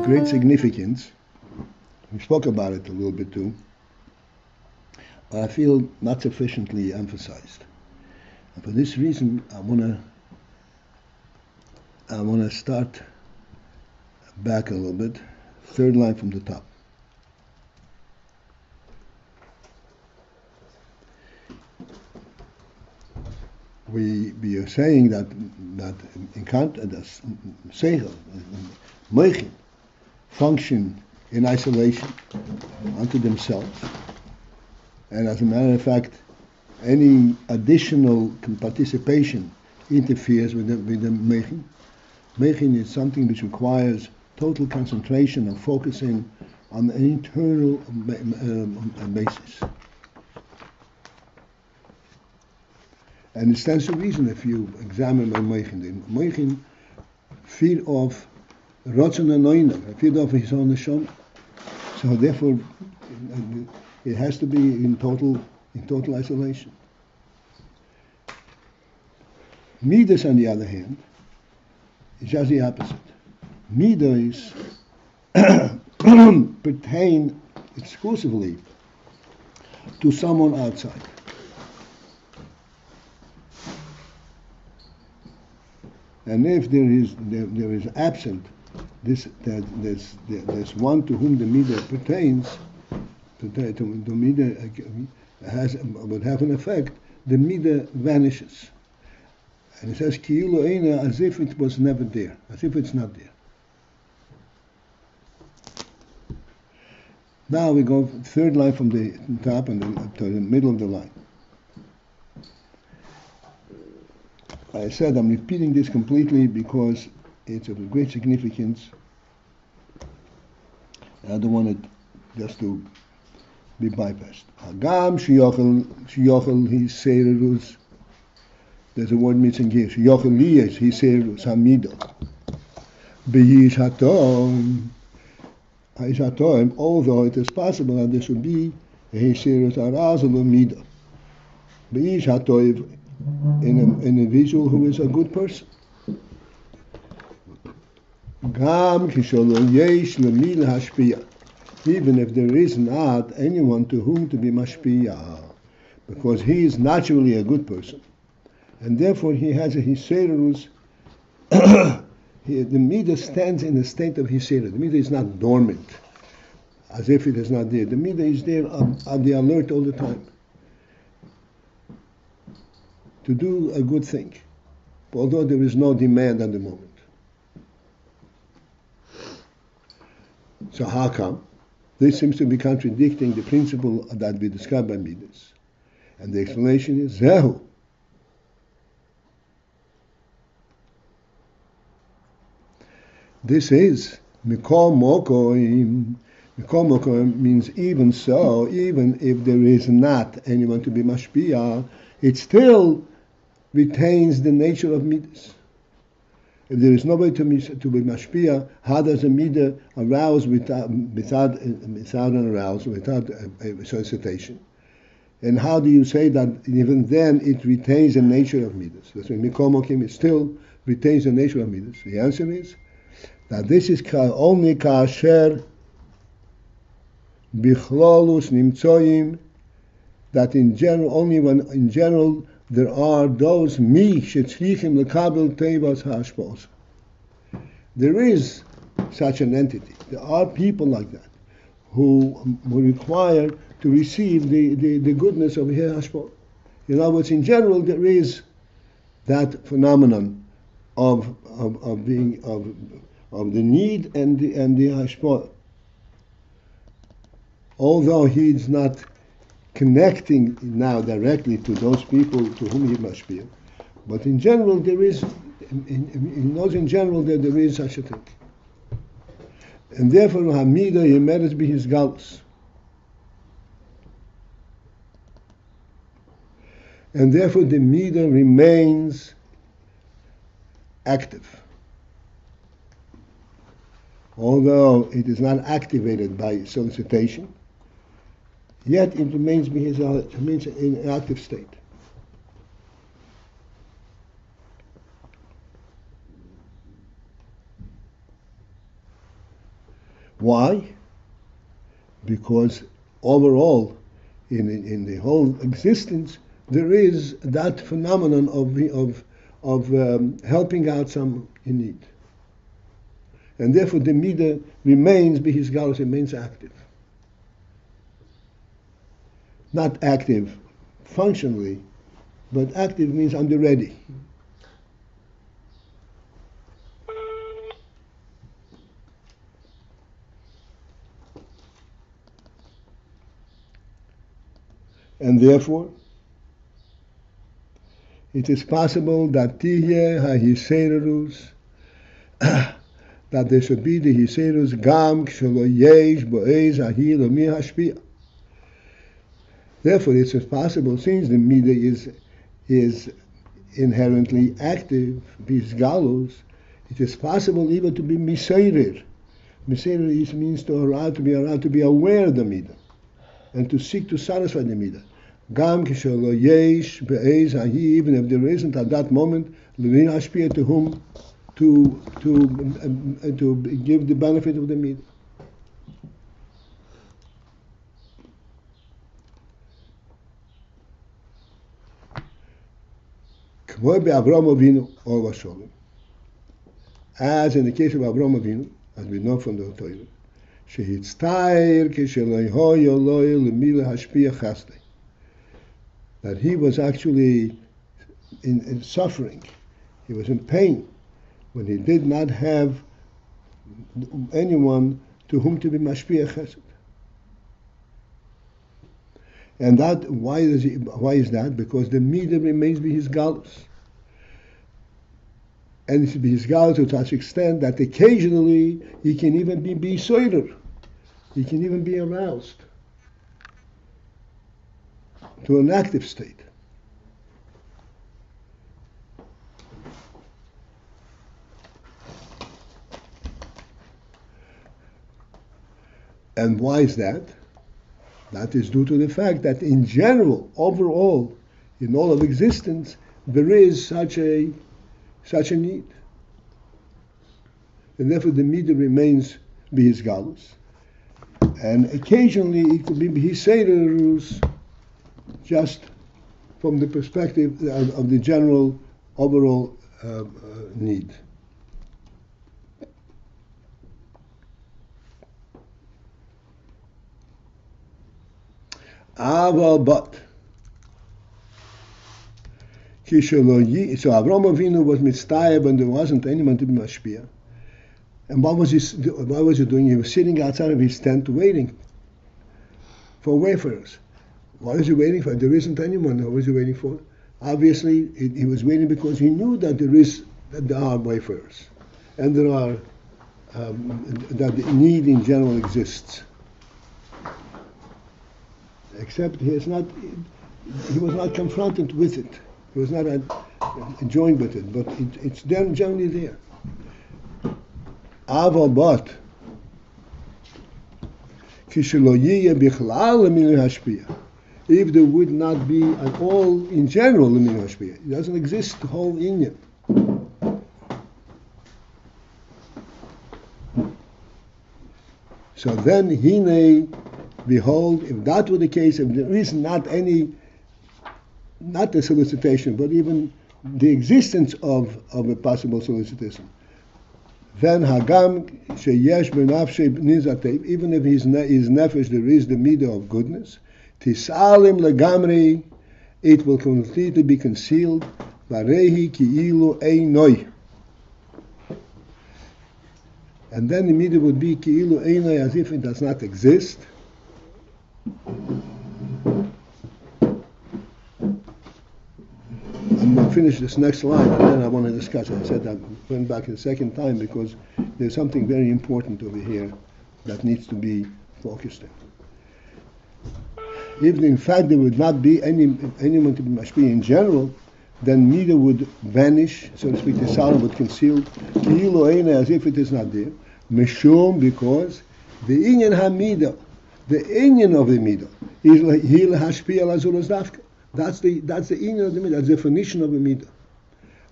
great significance. We spoke about it a little bit too. I feel not sufficiently emphasized. And for this reason, I want to start back a little bit. Third line from the top. We are saying that in Kant das Segel, Mochin, function in isolation unto themselves, and as a matter of fact, any additional participation interferes with the Mochin. Mochin is something which requires total concentration and focusing on an internal basis. And it stands to reason if you examine my Mochin. The Mochin feed off Rotzen and Noina, feed off his own neshama. So therefore, it has to be in total isolation. Midas, on the other hand, is just the opposite. Midas pertain exclusively to someone outside. And if there is absent there's one to whom the midah pertains, to midah would have an effect, the midah vanishes. And it says ki'ilu eina, as if it was never there, as if it's not there. Now we go third line from the top and to the middle of the line. I said I'm repeating this completely because it's of great significance. I don't want it just to be bypassed. Hagam shiyochel hiserus. There's a word missing here. Shiyochel liyes hiserus hamidot. Beyish hatom. Beyish hatom. Although it is possible that there should be a hiserus arazal midot. Beyish hatom. In an individual who is a good person. Even if there is not anyone to whom to be mashpia, because he is naturally a good person, and therefore he has a hiserus. The midah stands in a state of hiserus. The midah is not dormant, as if it is not there. The midah is there on the alert all the time, to do a good thing, although there is no demand at the moment. So how come? This seems to be contradicting the principle that we described by Midas. And the explanation is Zehu. This is Mikol Mokoim. Mikol Mokoim means even so, even if there is not anyone to be mashpia, it still retains the nature of midas. If there is nobody to be mashpia, how does a midah arouse without an arousal, without a solicitation? And how do you say that even then it retains the nature of midas? That's when Mikol Mokim, it still retains the nature of midas. The answer is that this is only kasher bichlolus nimtzoyim, that in general, only when in general there are those mi shetzrichim lekabel tevas hashpos. There is such an entity. There are people like that who require to receive the goodness of hashpos. In other words, in general, there is that phenomenon of the need and the hashpos. Although he is not connecting now directly to those people to whom he must be, but in general there is, he knows in general that there is such a thing. And therefore Hamida Yemeres be his galus. And therefore the Mida remains active. Although it is not activated by solicitation, yet it remains in an active state. Why? Because overall, in the whole existence, there is that phenomenon of helping out some in need. And therefore the midah remains, b'hisgalus, remains active. Not active functionally, but active means on the ready. And therefore, it is possible that tihye ha-hiserus, that there should be the hiserus gam kshelo yesh bo'ez ahil o mi-hashpia. Therefore, it is possible, since the midah is inherently active, bisgalus, it is possible even to be miseirer. Miseirer means to be aware of the midah, and to seek to satisfy the midah. Gam kishelo yesh be'ez ahi, even if there isn't at that moment, le-hash-pia, to whom to give the benefit of the midah. As in the case of Avraham Avinu, as we know from the Torah, that he was actually in suffering, he was in pain when he did not have anyone to whom to be mashpia chesed. And that, why is that? Because the midah remains be his galus. And it's be his galus to such extent that occasionally he can even be soider. He can even be aroused to an active state. And why is that? That is due to the fact that in general, overall, in all of existence, there is such a need. And therefore the midah remains b'his galus. And occasionally it could be b'his seiderus, just from the perspective of the general overall need. But so Avraham Avinu was mitztayeb and there wasn't anyone to be mashpia. And what was he doing? He was sitting outside of his tent waiting for wayfarers. What is he waiting for? There isn't anyone. What was he waiting for? Obviously, he was waiting because he knew that there are wayfarers, and that the need in general exists. Except he was not confronted with it. He was not joined with it, but it's generally there. But if there would not be at all in general the le-hash-pia, it doesn't exist the whole inyan. So then hine, behold, if that were the case, if there is not the solicitation, but even the existence of a possible solicitation, then hagam sheyesh benafshe nizatei, even if his nefesh there is the midah of goodness, tisalim legamri, it will completely be concealed, varehi ki'ilu einoi. And then the midah would be ki'ilu einoi, as if it does not exist. I'm going to finish this next line and then I want to discuss it. I said I went back the second time because there's something very important over here that needs to be focused in. If in fact there would not be anyone to be mashpia in general, then midah would vanish, so to speak, the sound would conceal, as if it is not there. Meshum, because the inyan ha-midah, the inyan of the midah is le-hash-pia lazulas dafka. That's the inyan of the midah. That's the definition of a midah.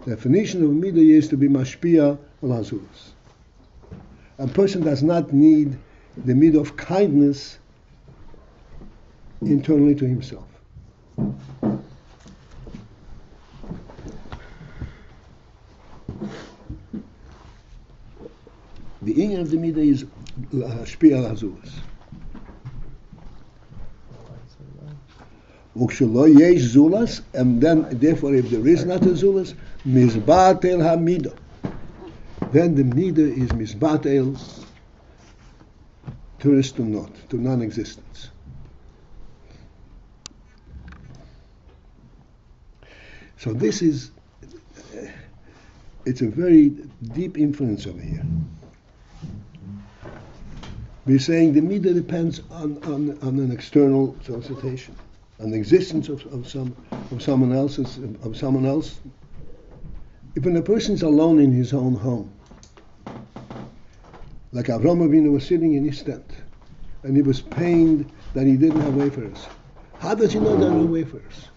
The definition of a midah is to be mashpia lazulas. A person does not need the midot of kindness internally to himself. The inyan of the midah is le-hash-pia al-hazulus. Ukshelo yesh zulas, and then therefore if there is not a zulas, mizbatel ha-midah. Then the midah is mizbatel, turns to naught, to non-existence. So this is, it's a very deep influence over here. We're saying the midah depends on an external solicitation, on the existence of someone else. If when a person's alone in his own home, like Avraham Avinu was sitting in his tent, and he was pained that he didn't have wayfarers. How does he know there are wayfarers?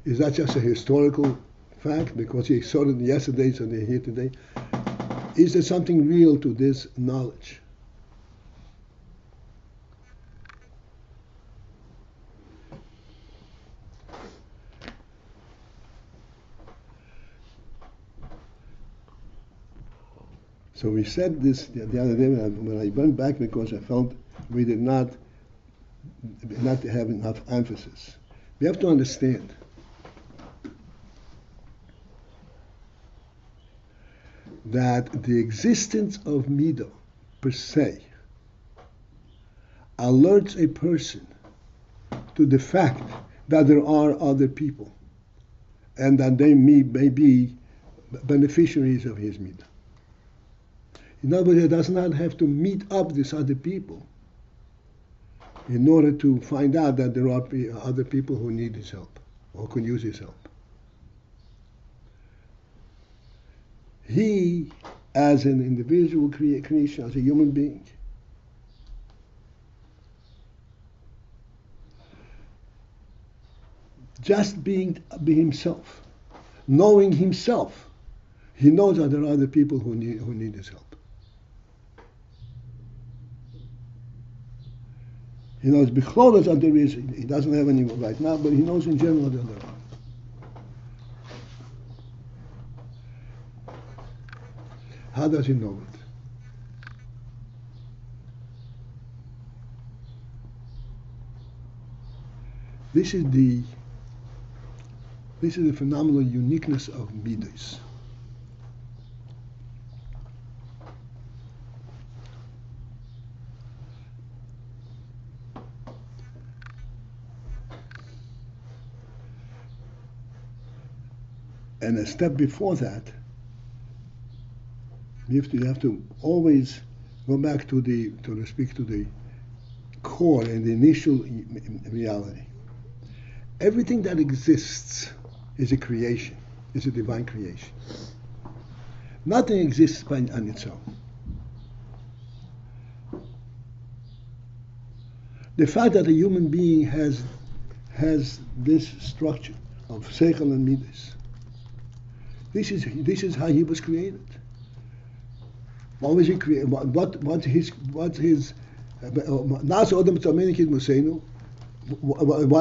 Is that just a historical fact because he saw it yesterday, so they're here today? Is there something real to this knowledge? So we said this the other day when I went back because I felt we did not have enough emphasis. We have to understand that the existence of midot per se alerts a person to the fact that there are other people and that they may be beneficiaries of his midot. In other words, he does not have to meet up these other people in order to find out that there are other people who need his help or can use his help. He, as an individual creation, as a human being, just being himself, knowing himself, he knows that there are other people who need his help. He knows b'chlolos that there is. He doesn't have any right now, but he knows in general that there are. How does he know it? This is the phenomenal uniqueness of midos. And a step before that, you have to always go back to the core and the initial reality. Everything that exists is a creation, is a divine creation. Nothing exists on its own. The fact that a human being has this structure of seichel and midos, this is how he was created. What was he created? What's his? What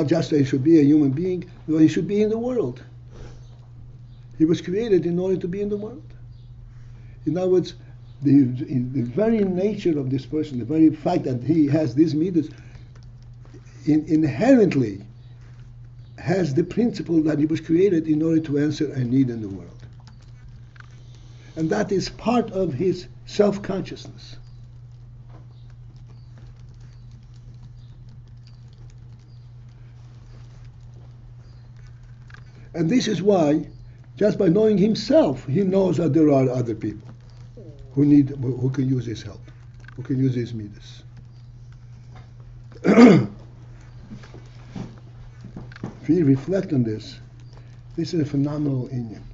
just he should be a human being? Well, he should be in the world. He was created in order to be in the world. In other words, the very nature of this person, the very fact that he has these midos, inherently has the principle that he was created in order to answer a need in the world. And that is part of his self-consciousness. And this is why, just by knowing himself, he knows that there are other people who can use his help, who can use his midas. If we reflect on this is a phenomenal inyan.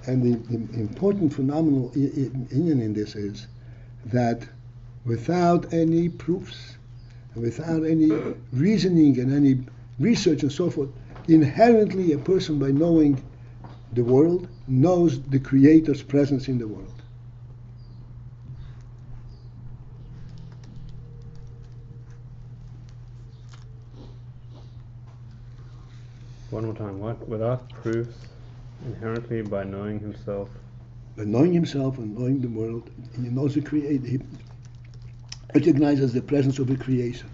And the important phenomenal inyan in this is that without any proofs, without any reasoning and any research and so forth, inherently a person by knowing the world, knows the Creator's presence in the world. One more time. What? Without proofs, inherently by knowing himself. By knowing himself and knowing the world, he knows the Creator. He recognizes the presence of the creation.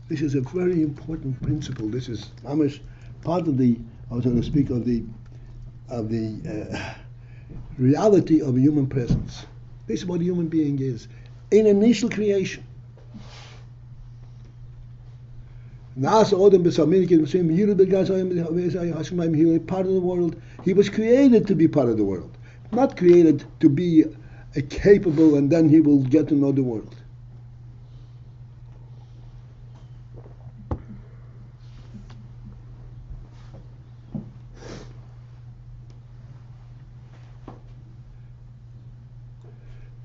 This is a very important principle. This is part of the, I was going to speak of the reality of human presence. This is what a human being is. In initial creation. He was part of the world. He was created to be part of the world. Not created to be capable and then he will get to know the world.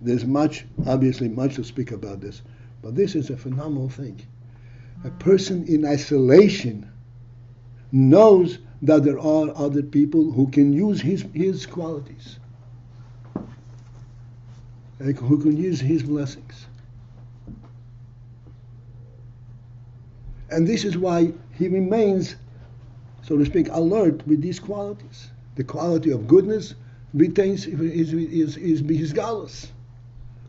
There's obviously much to speak about this, but this is a phenomenal thing. A person in isolation knows that there are other people who can use his qualities, who can use his blessings. And this is why he remains, so to speak, alert with these qualities. The quality of goodness retains is hisgalus.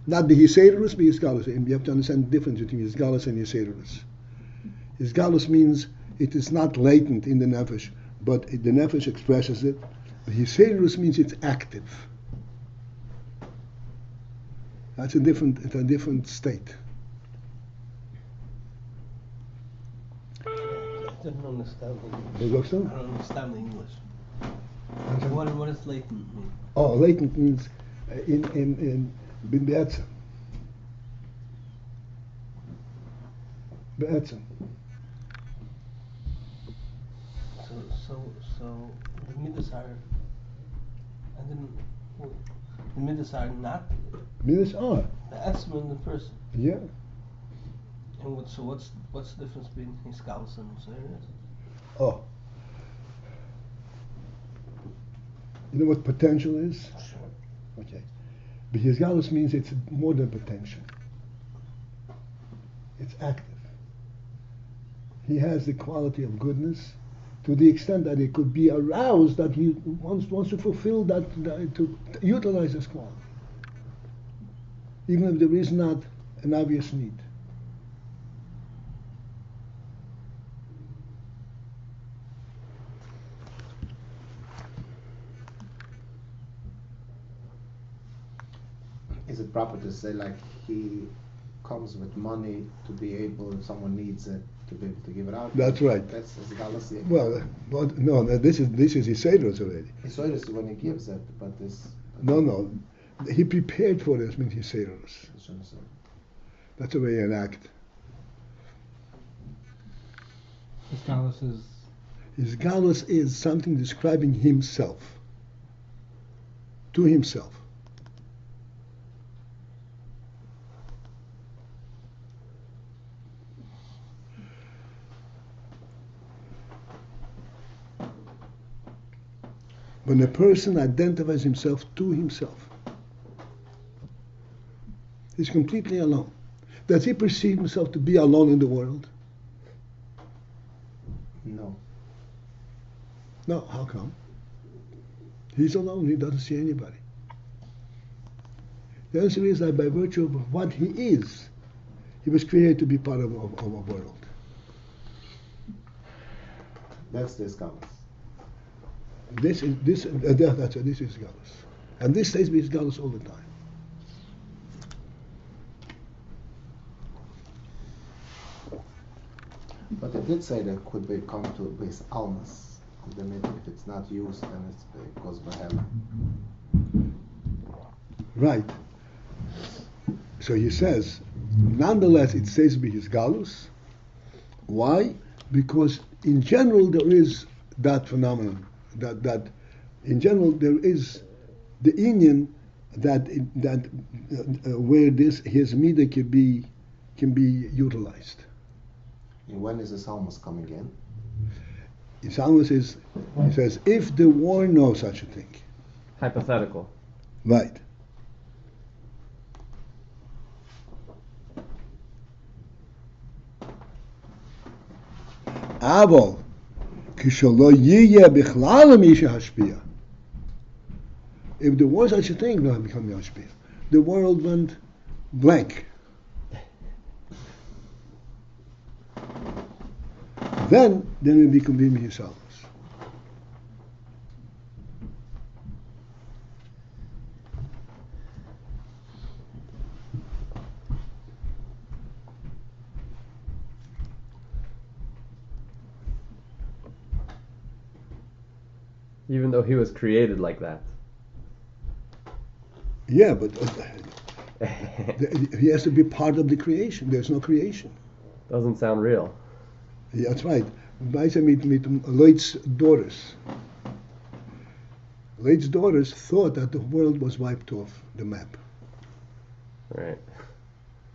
Not the Hiserus, but Hisgalus. You have to understand the difference between Hisgalus and Hiserus. Hisgalus means it is not latent in the nefesh, but the nefesh expresses it. Hiserus means it's active. It's a different state. I don't understand English. I don't understand English. What does latent mean? Oh, latent means in Be'etzem. Be'etzem. So the midas are, the midas are not. Midas are. The etzem in the person. Yeah. And what's the difference between Hisgalus and Hiserus? Oh. You know what potential is? Sure. Okay. But Hisgalus means it's more than potential. It's active. He has the quality of goodness to the extent that it could be aroused that he wants to fulfill that, to utilize this quality. Even if there is not an obvious need. Is it proper to say like he comes with money to be able, if someone needs it, to be able to give it out? That's right. That's his galaxy. Well, no, this is Hiserus already. Hiserus when he gives it, but this. No. He prepared for this means Hiserus. That's the way an act. Hisgalus is something describing himself. To himself. When a person identifies himself to himself, he's completely alone. Does he perceive himself to be alone in the world? No. No, how come? He's alone, he doesn't see anybody. The answer is that by virtue of what he is, he was created to be part of a world. That's this Galus. This is Galus. And this stays with Galus all the time. But it did say that could become to base almas of the midot. If it's not used, then it goes by heaven. Right. So he says, nonetheless, it stays with his galus. Why? Because in general there is that phenomenon. That in general there is the union where his midah can be utilized. And when is the psalmist coming in? The psalmist he says, if there were no such a thing. Hypothetical. Right. אבל כשלא יהיה בכלל מי שישפיע. If there was such a thing, no become yashpia. The world went blank. Then it become bimi yourselves. Even though he was created like that. Yeah, but he has to be part of the creation. There's no creation. Doesn't sound real. Yeah, that's right. Weiter mit Lloyd's daughters. Lloyd's daughters thought that the world was wiped off the map. Right.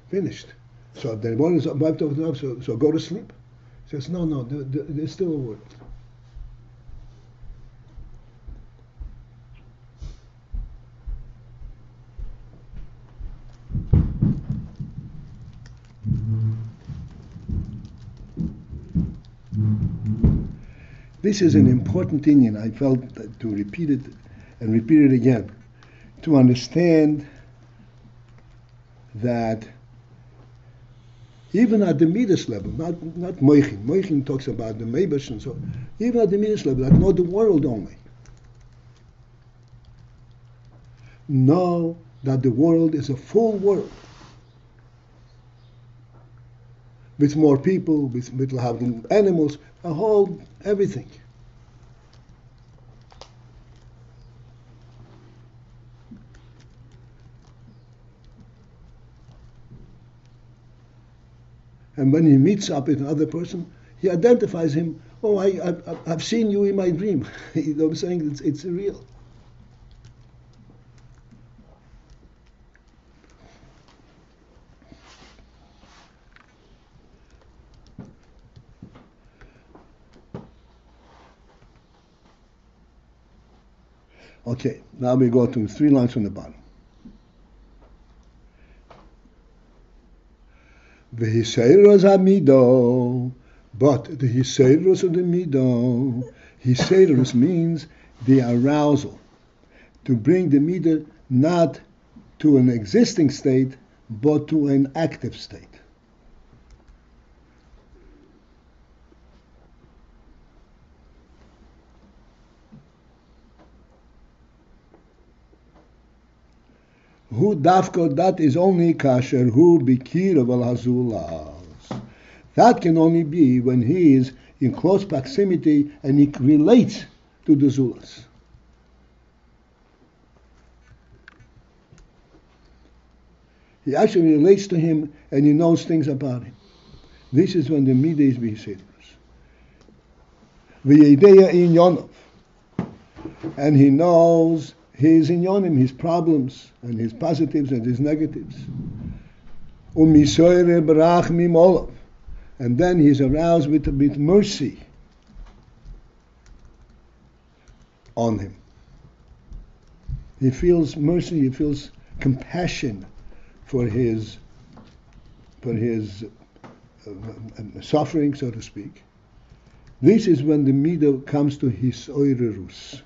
Finished. So the world is wiped off the map, so go to sleep. He says, no, there's still a world. This is an important thing, and I felt that to repeat it and repeat it again, to understand that even at the midas level, not Mochin. Mochin talks about the Meibesh and so, even at the midas level, that not the world only. Know that the world is a full world. With more people, with having animals, a whole everything. And when he meets up with another person, he identifies him. Oh, I've seen you in my dream. You know what I'm saying? It's real. Okay, now we go to 3 lines from the bottom. V'hiseiros hamido, but the hiseiros of the mido, hiseiros means the arousal, to bring the midah not to an existing state, but to an active state. Hu dafko, that is only kasher hu bikirav al hazulas. That can only be when he is in close proximity and he relates to the zulas. He actually relates to him and he knows things about him. This is when the midah is b'hisedrus. V'yedeya inyonov, and he knows his inyonim, his problems, and his positives and his negatives. Umisoyre barach mimolav, and then he's aroused with mercy on him. He feels mercy, he feels compassion for his suffering, so to speak. This is when the midah comes to his oirerus,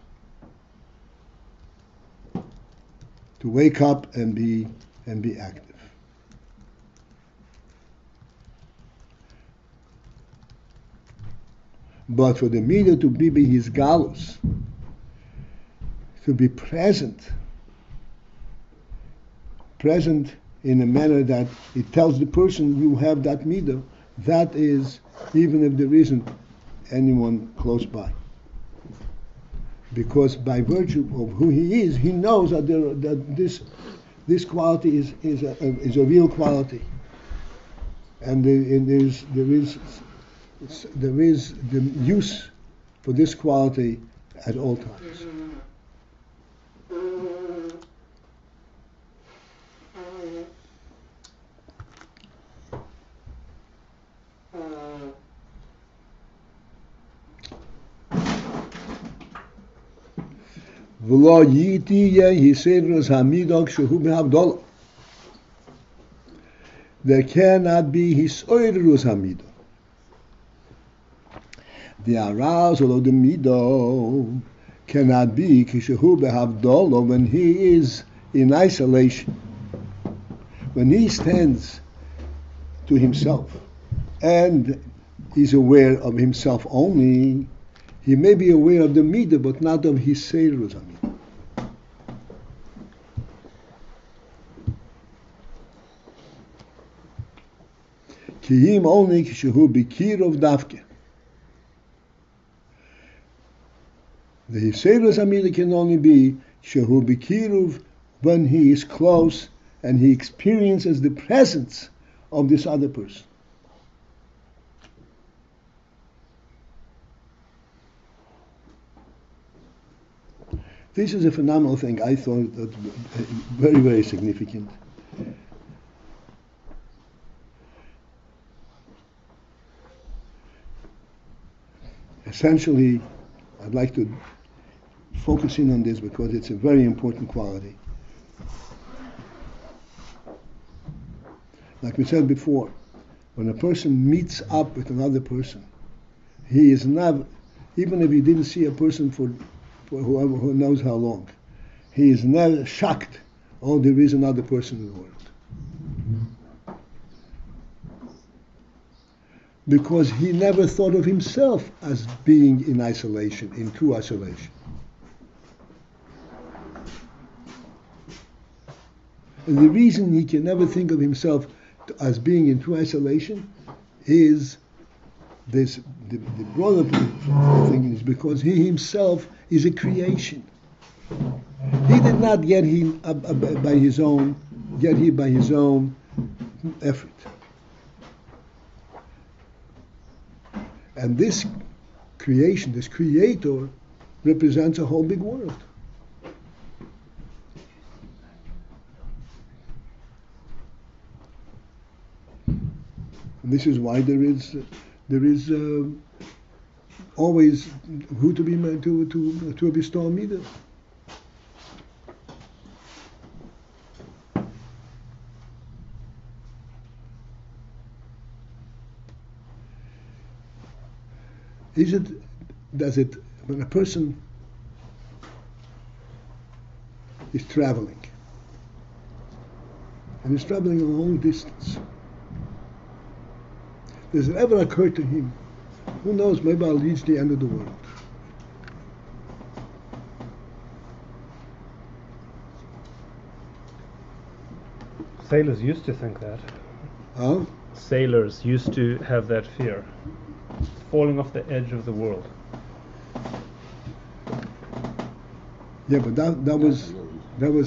to wake up and be active. But for the midah to be his galus, to be present in a manner that it tells the person you have that midah, that is even if there isn't anyone close by. Because by virtue of who he is, he knows that this quality is a real quality, and there is the use for this quality at all times. ולא יהיה היסדרוס המידו כשהוא בהבדלה. There cannot be hisoidrus hamido. The arousal of the mido cannot be kishehu behavdolo when he is in isolation. When he stands to himself and is aware of himself only, he may be aware of the mido but not of hisoidrus hamido. Kihim only kishehu bikirov davke. The hisedus amida can only be shehu bikirov when he is close and he experiences the presence of this other person. This is a phenomenal thing. I thought that very, very significant. Essentially, I'd like to focus in on this because it's a very important quality. Like we said before, when a person meets up with another person, he is not, even if he didn't see a person for who knows how long, he is never shocked, oh, there is another person in the world. Because he never thought of himself as being in isolation, in true isolation. And the reason he can never think of himself as being in true isolation is this, the broader thing is because he himself is a creation. He did not get here by his own effort. And this creation, this creator, represents a whole big world. And this is why there is always who to bestow a midah. When a person is traveling, and is traveling a long distance, does it ever occur to him, who knows, maybe I'll reach the end of the world? Sailors used to think that. Huh? Sailors used to have that fear. Falling off the edge of the world. Yeah, but that was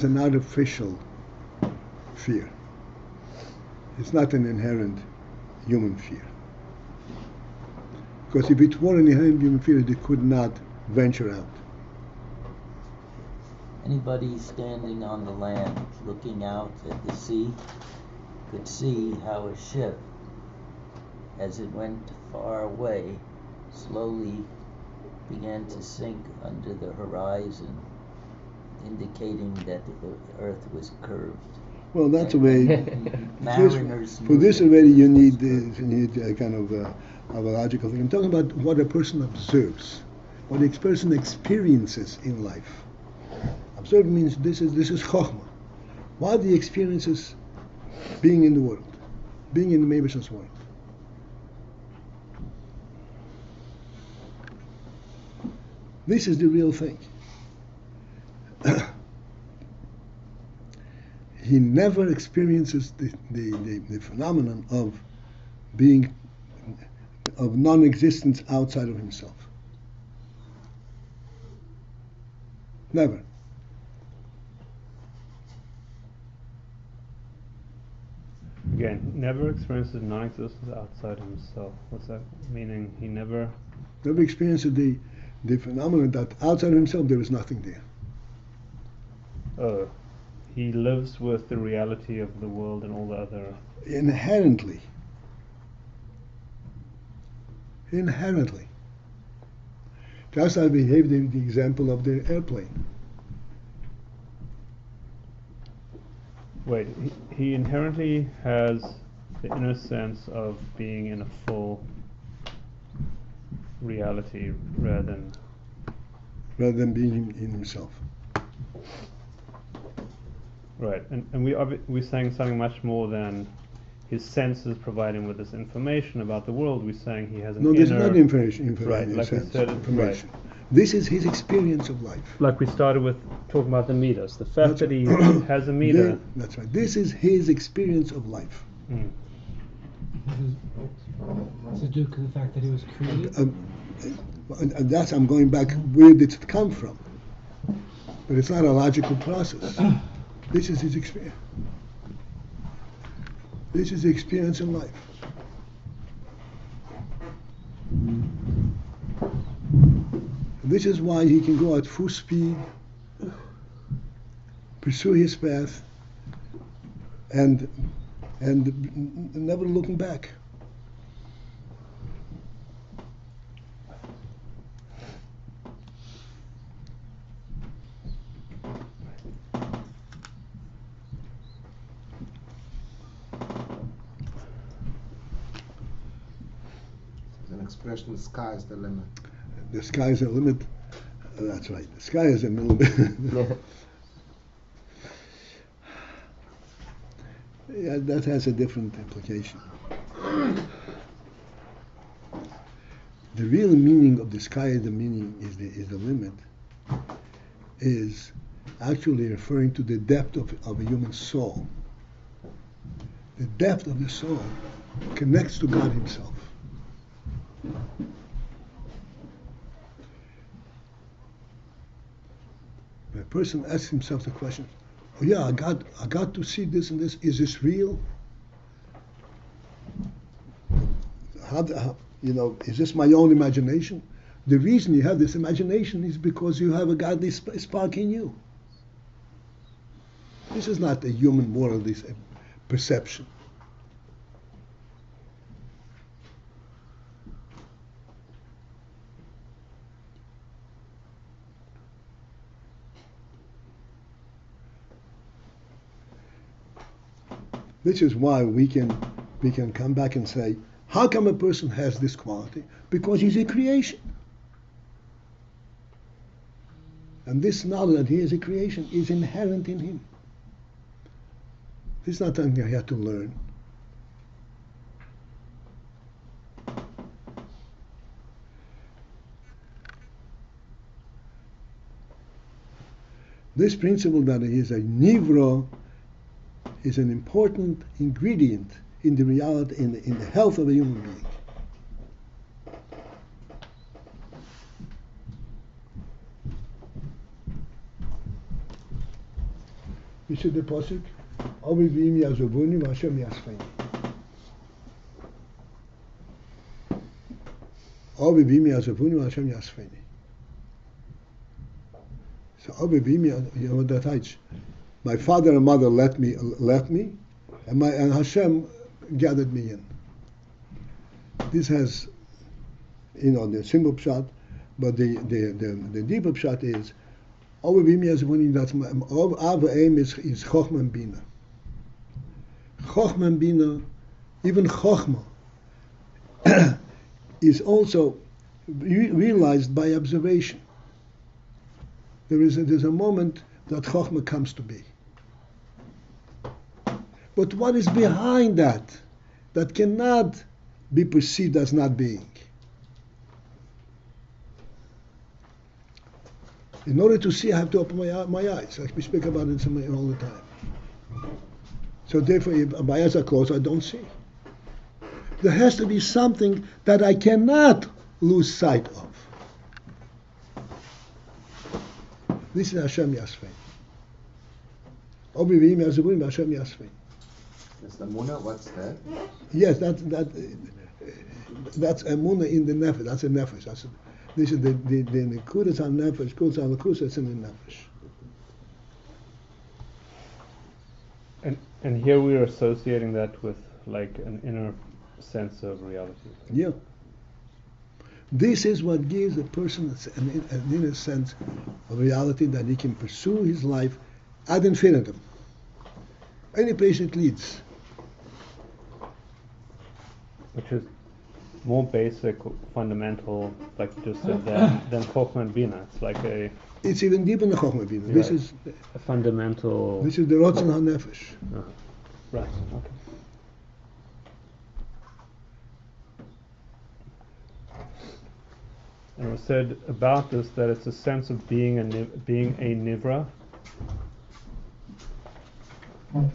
an artificial fear. It's not an inherent human fear. Because if it were an inherent human fear, they could not venture out. Anybody standing on the land looking out at the sea could see how a ship, as it went far away, slowly began to sink under the horizon, indicating that the earth was curved. Well, that's a way. Mariners For this already, you need a kind of a logical thing. I'm talking about what a person observes, what a person experiences in life. Observe means this is chokhmah. What are the experiences being in the world, being in the Meibushan's world? This is the real thing. He never experiences the phenomenon of non-existence outside of himself. Never. Again, never experiences non-existence outside himself. What's that meaning? He never experiences the phenomenon that outside of himself there is nothing there. He lives with the reality of the world and all the other. Inherently. Just as we gave the example of the airplane. Wait, he inherently has the inner sense of being in a full reality rather than being in himself. right. And we're saying something much more than his senses provide him with this information about the world. We're saying he has an No, this is inner not information. right, like we sense, said, information. This is his experience of life. Like we started with talking about the midos. The That's fact that he right. has a midah. That's right. This is his experience of life. Mm. Does it do with the fact that he was created? And that's, I'm going back, where did it come from? But it's not a logical process. This is his experience. This is the experience of life. This is why he can go at full speed, pursue his path, and never looking back. An expression, the sky is the limit. The sky is the limit. That's right. The sky is the limit. Yeah, that has a different implication. The real meaning of the sky is the meaning is the limit is actually referring to the depth of a human soul. The depth of the soul connects to God Himself. When a person asks himself the question, oh yeah, I got to see this and this, is this real? Is this my own imagination? The reason you have this imagination is because you have a godly spark in you. This is not a human world, this perception. This is why we can come back and say, how come a person has this quality? Because he's a creation. And this knowledge that he is a creation is inherent in him. This is not something I have to learn. This principle that he is a nivro is an important ingredient in the reality, in the health of a human being. You see the pasuk? Avivim yazovuni Hashem yasfeini. Avivim yazovuni Hashem yasfeini. So Avivim, that heights. My father and mother left me, and Hashem gathered me in. This has, the simple pshat, but the deeper pshat is, our aim is Chochmah and Bina. Chochmah and Bina, even Chochmah, is also realized by observation. There's a moment that Chochmah comes to be. But what is behind that cannot be perceived as not being? In order to see, I have to open my eyes. Like we speak about it all the time. So therefore, if my eyes are closed, I don't see. There has to be something that I cannot lose sight of. This is Hashem Yasfein. Obivim Yazurim Hashem Yasfein. That's the Muna, what's that? Yes, that's Emunah in the Nefesh. That's a Nefesh. This is the Nekudas on Nefesh, Kudas on Lakus, it's in the Nefesh. And here we are associating that with like an inner sense of reality. Yeah. This is what gives a person an inner sense of reality that he can pursue his life ad infinitum. Any place it leads. Which is more basic, fundamental, like you just said, than Chokhmah and Bina. It's like It's even deeper than Chokhmah Bina. Yeah. This is a fundamental. the Ratzon HaNefesh. Right. Okay. And it was said about this that it's a sense of being a nivra,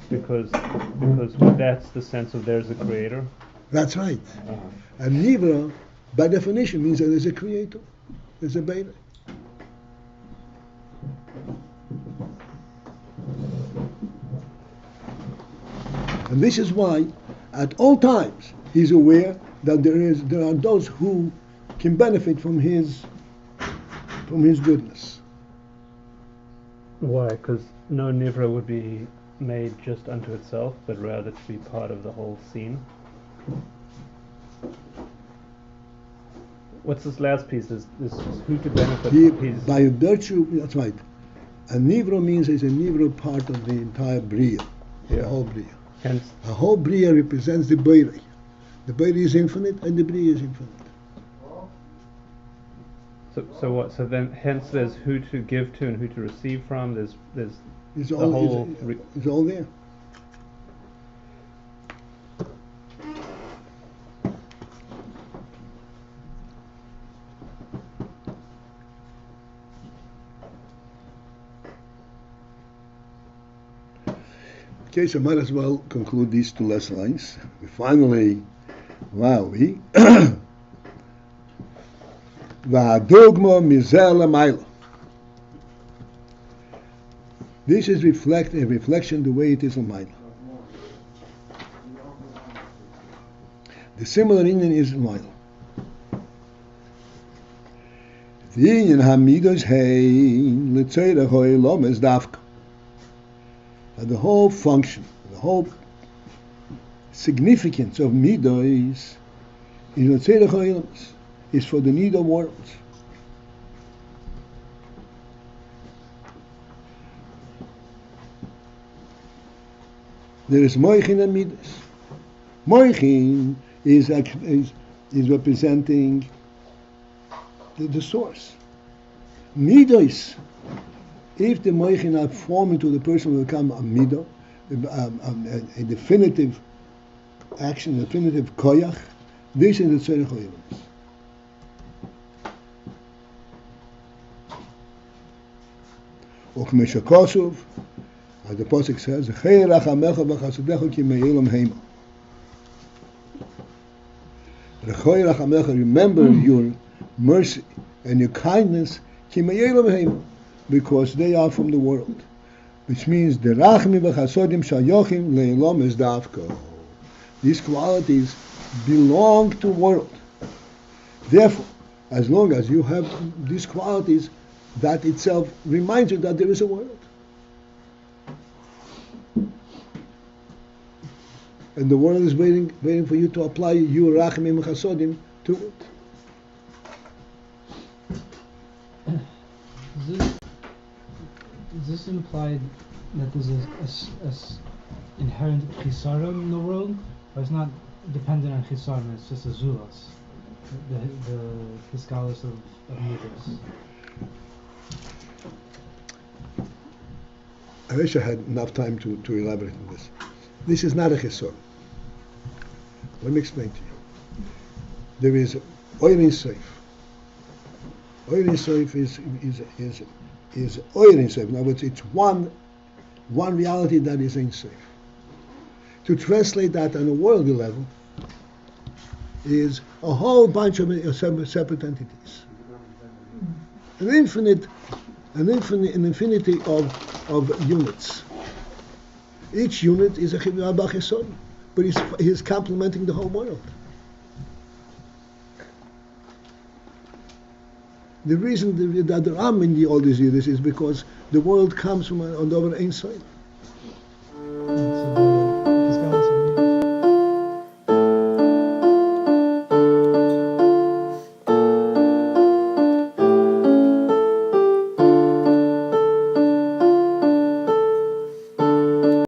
because that's the sense of there's a creator. That's right. And Nivra, by definition, means that there's a creator. There's a Beirei. And this is why, at all times, he's aware that there are those who can benefit from his goodness. Why? Because no nivra would be made just unto itself, but rather to be part of the whole scene. What's this last piece? This is who to benefit from his. By virtue, that's right. A nivra means it's a nivra part of the entire Bria, the whole Bria. Hence, A whole Bria represents the Beirei. The Beirei is infinite and the Bria is infinite. so what? So then, hence, there's who to give to and who to receive from. There's It's the all, whole. it's all there. Okay, so might as well conclude these two last lines. We finally, V'adogma mizeh l'mayla. This is a reflection the way it is l'mayla. The similar Indian is l'mayla. The Indian hamidos hein l'tzeirach ha'olam is dafka. And the whole function, the whole significance of midot is for the need of worlds. There is Mochin and midot. Mochin is representing the source. Midot, if the Mochin are formed into the person, will become a midot, a definitive action, a definitive koyach. This is the tzorech ha'olam. Ukmesha Kosov, as the Pasuk says, "Cheirach hamecha v'chasadecha ki me'elam heima." Cheirach hamecha, remember your mercy and your kindness, ki me'elam heima, because they are from the world, which means the rachmi v'chasodim shayochim le'elam es davko. These qualities belong to the world. Therefore, as long as you have these qualities, that itself reminds you that there is a world. And the world is waiting for you to apply your rachmim chasodim to it. Does this imply that there's a inherent chisaron in the world, or it's not dependent on chisaron, it's just a zulas, the scholars of midot? I wish I had enough time to elaborate on this. This is not a chesor. Let me explain to you. There is AYIN Seif. AYIN Seif is AYIN Seif. In other words, it's one reality that is Ein Seif. To translate that on a worldly level is a whole bunch of separate entities. An infinity of units. Each unit is a chivya b'chesod, but he's complementing the whole world. The reason that there are many all these years is because the world comes from an over Ein Sof.